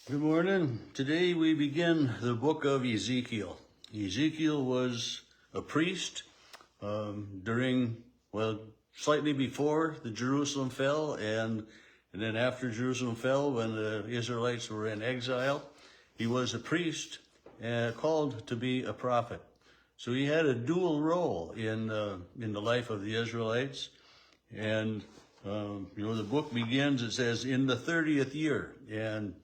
Good morning. Today we begin the book of Ezekiel. Ezekiel was a priest slightly before the Jerusalem fell, and then after Jerusalem fell, when the Israelites were in exile, he was a priest called to be a prophet. So he had a dual role in the life of the Israelites. And the book begins. It says in the 30th year, and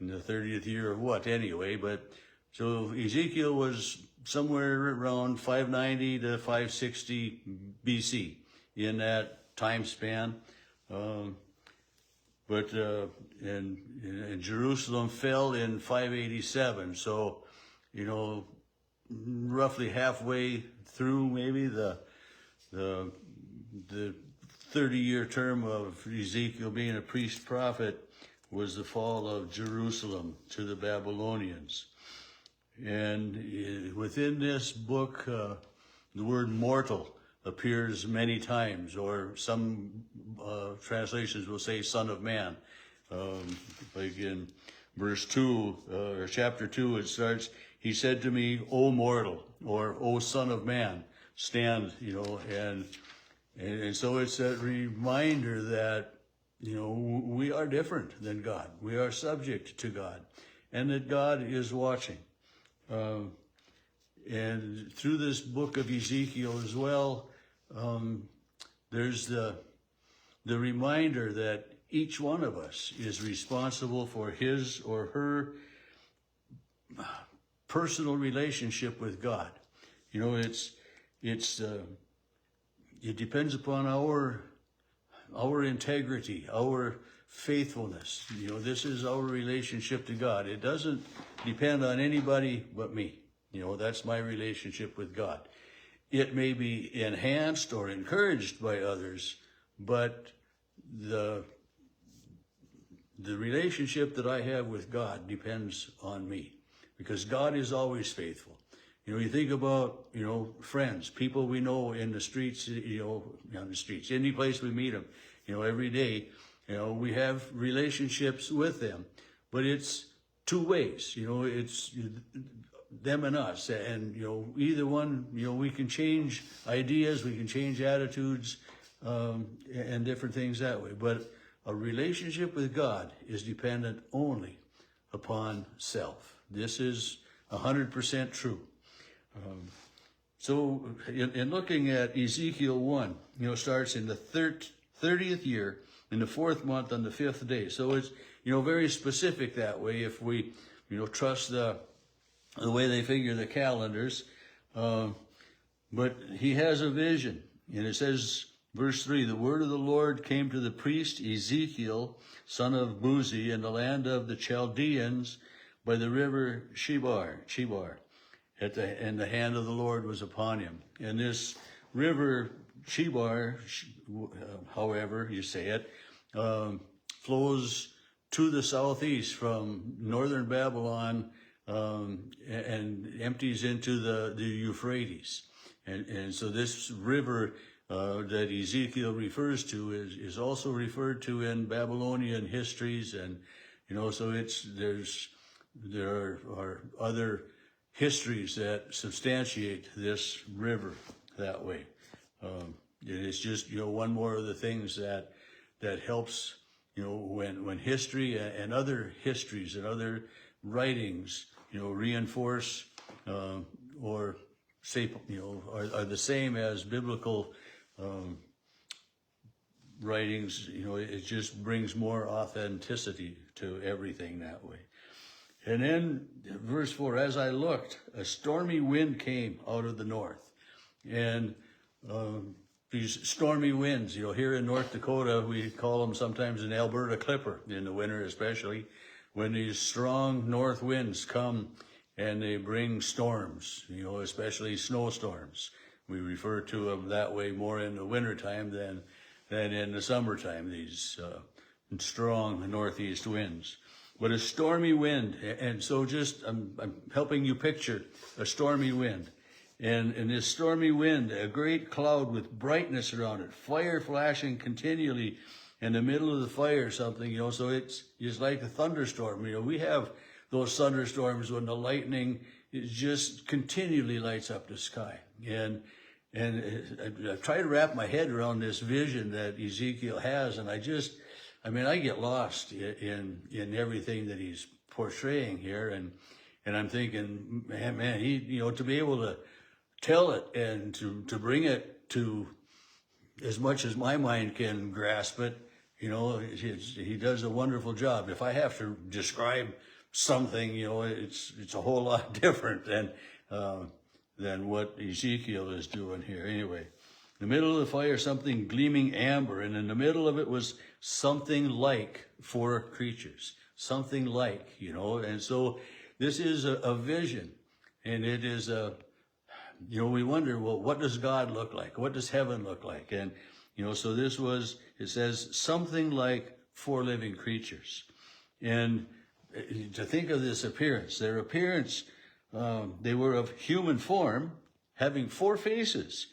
in the 30th year of what anyway, but so Ezekiel was somewhere around 590 to 560 BC in that time span. And Jerusalem fell in 587. So, roughly halfway through maybe the 30-year term of Ezekiel being a priest prophet was the fall of Jerusalem to the Babylonians. And within this book, the word mortal appears many times, or some translations will say son of man. Like in verse 2, or chapter 2, it starts, he said to me, O mortal, or O son of man, stand, and so it's that reminder that we are different than God. We are subject to God, and that God is watching. And through this book of Ezekiel as well, there's the reminder that each one of us is responsible for his or her personal relationship with God. It depends upon our integrity, our faithfulness. This is our relationship to God. It doesn't depend on anybody but me. That's my relationship with God. It may be enhanced or encouraged by others, but the relationship that I have with God depends on me, because God is always faithful. You think about, friends, people we know in the streets, on the streets, any place we meet them, every day, we have relationships with them, but it's two ways, it's them and us. And, either one, we can change ideas, we can change attitudes, and different things that way. But a relationship with God is dependent only upon self. This is 100% true. So in looking at Ezekiel 1, starts in the 30th year, in the 4th month, on the 5th day. So it's, very specific that way if we, trust the way they figure the calendars. But he has a vision. And it says, verse 3, the word of the Lord came to the priest Ezekiel, son of Buzi, in the land of the Chaldeans by the river Chebar. And the hand of the Lord was upon him. And this river Chebar, however you say it, flows to the southeast from northern Babylon and empties into the Euphrates. And so this river that Ezekiel refers to is also referred to in Babylonian histories, and so there are other histories that substantiate this river that way. It's just, one more of the things that helps, when history and other histories and other writings, reinforce or say, are the same as biblical writings. It just brings more authenticity to everything that way. And then verse 4, as I looked, a stormy wind came out of the north. And these stormy winds, here in North Dakota, we call them sometimes an Alberta clipper, in the winter especially, when these strong north winds come and they bring storms, especially snowstorms. We refer to them that way more in the wintertime than in the summertime, these strong northeast winds. But a stormy wind, and so I'm helping you picture a stormy wind. And in this stormy wind, a great cloud with brightness around it, fire flashing continually in the middle of the fire or something, so it's like a thunderstorm. We have those thunderstorms when the lightning just continually lights up the sky. And I try to wrap my head around this vision that Ezekiel has, and I get lost in everything that he's portraying here, and I'm thinking, man, he, to be able to tell it and to bring it to as much as my mind can grasp it, he does a wonderful job. If I have to describe something, it's a whole lot different than what Ezekiel is doing here. Anyway, in the middle of the fire, something gleaming amber, and in the middle of it was something like 4 creatures, something like, and so this is a vision, and it is we wonder, well, what does God look like? What does heaven look like? And, so it says something like 4 living creatures. And to think of this appearance, their appearance, they were of human form, having 4 faces,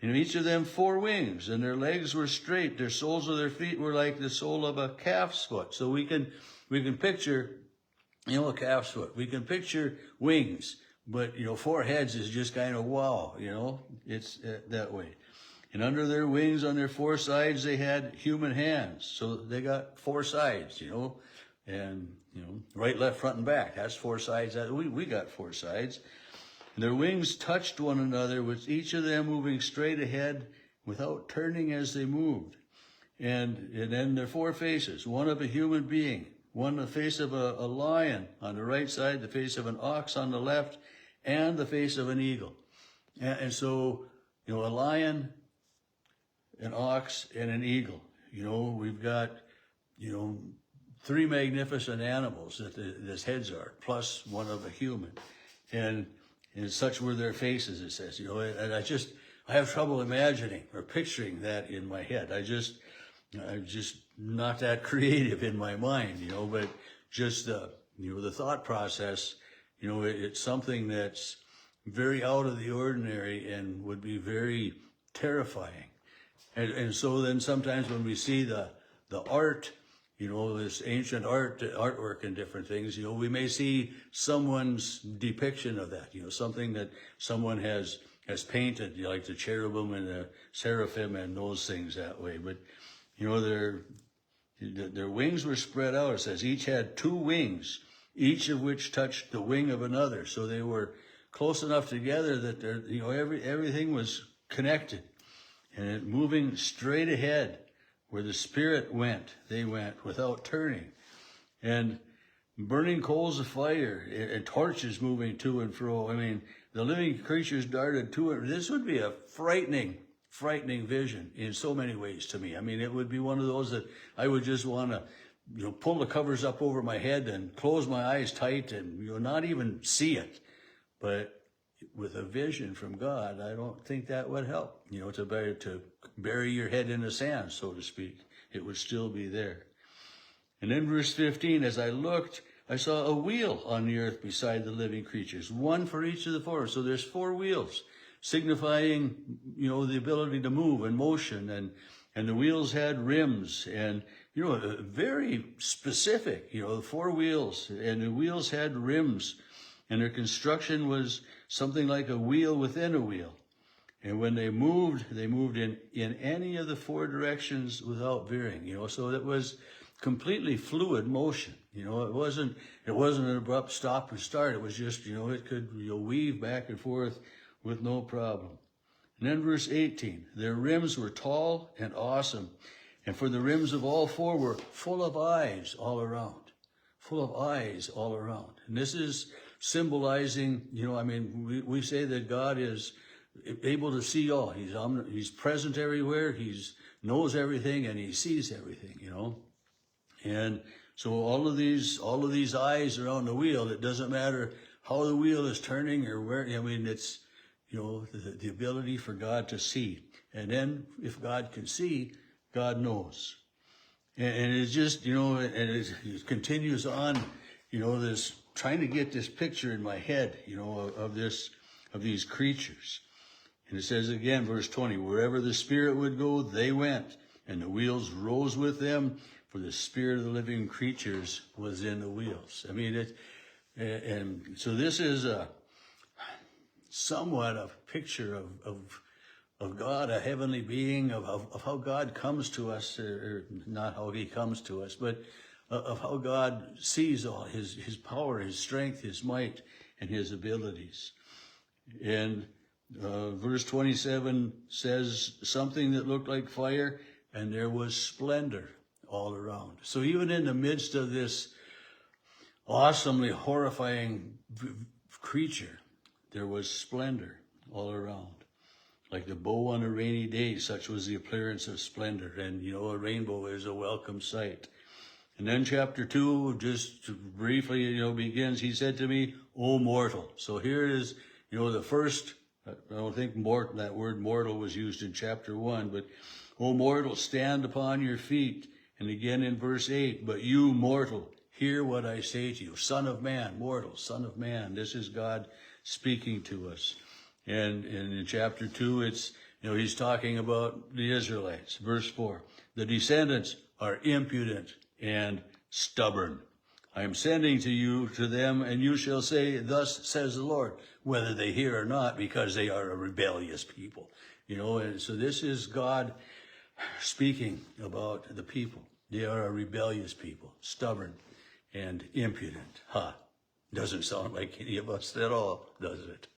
and each of them 4 wings, and their legs were straight. Their soles of their feet were like the sole of a calf's foot. So we can picture, a calf's foot. We can picture wings, but 4 heads is just kind of wow, it's that way. And under their wings, on their 4 sides, they had human hands. So they got 4 sides, and right, left, front, and back. That's 4 sides. We got 4 sides. And their wings touched one another, with each of them moving straight ahead without turning as they moved. And then their 4 faces, one of a human being, one the face of a lion on the right side, the face of an ox on the left, and the face of an eagle. And so, a lion, an ox, and an eagle. We've got, 3 magnificent animals that these heads are, plus one of a human. And such were their faces, it says, and I have trouble imagining or picturing that in my head. I'm just not that creative in my mind, but just the thought process, it's something that's very out of the ordinary and would be very terrifying. And so then sometimes when we see the art, this ancient artwork and different things, we may see someone's depiction of that, something that someone has painted, like the cherubim and the seraphim and those things that way. But, their wings were spread out. It says each had 2 wings, each of which touched the wing of another. So they were close enough together that everything was connected, and it moving straight ahead. Where the Spirit went, they went without turning. And burning coals of fire and torches moving to and fro. The living creatures darted to it. This would be a frightening vision in so many ways to me. It would be one of those that I would just want to, pull the covers up over my head and close my eyes tight and, not even see it. But with a vision from God, I don't think that would help, to bury your head in the sand, so to speak. It would still be there. And then verse 15, as I looked, I saw a wheel on the earth beside the living creatures, one for each of the 4. So there's 4 wheels, signifying, the ability to move and motion. And the wheels had rims and, very specific, 4 wheels. And the wheels had rims. And their construction was something like a wheel within a wheel. And when they moved in any of the 4 directions without veering, so that was completely fluid motion. It wasn't an abrupt stop and start. It was just, it could weave back and forth with no problem. And then verse 18, their rims were tall and awesome. And for the rims of all 4 were full of eyes all around. Full of eyes all around. And this is symbolizing, we say that God is able to see all. He's present everywhere. He knows everything and he sees everything, And so all of these eyes around the wheel, it doesn't matter how the wheel is turning or where, it's, the ability for God to see. And then if God can see, God knows. And it's just, and it continues on, this, trying to get this picture in my head, of these creatures. And it says again, verse 20, wherever the Spirit would go, they went. and the wheels rose with them, for the spirit of the living creatures was in the wheels. I mean, and so this is somewhat a picture of God, a heavenly being, of how God comes to us, or not how he comes to us, but of how God sees all his power, his strength, his might, and his abilities. And verse 27 says something that looked like fire, and there was splendor all around. So even in the midst of this awesomely horrifying creature, there was splendor all around. Like the bow on a rainy day, such was the appearance of splendor. And, a rainbow is a welcome sight. And then chapter 2, just briefly, begins, he said to me, O mortal. So here is, the first, I don't think that word mortal was used in chapter 1, but O mortal, stand upon your feet. And again in verse 8, but you mortal, hear what I say to you. Son of man, mortal, son of man. This is God speaking to us. And in chapter 2, it's, he's talking about the Israelites. Verse 4, the descendants are impudent and stubborn. I am sending to them, and you shall say, thus says the Lord, whether they hear or not, because they are a rebellious people. And so this is God speaking about the people. They are a rebellious people, stubborn and impudent. Doesn't sound like any of us at all, does it?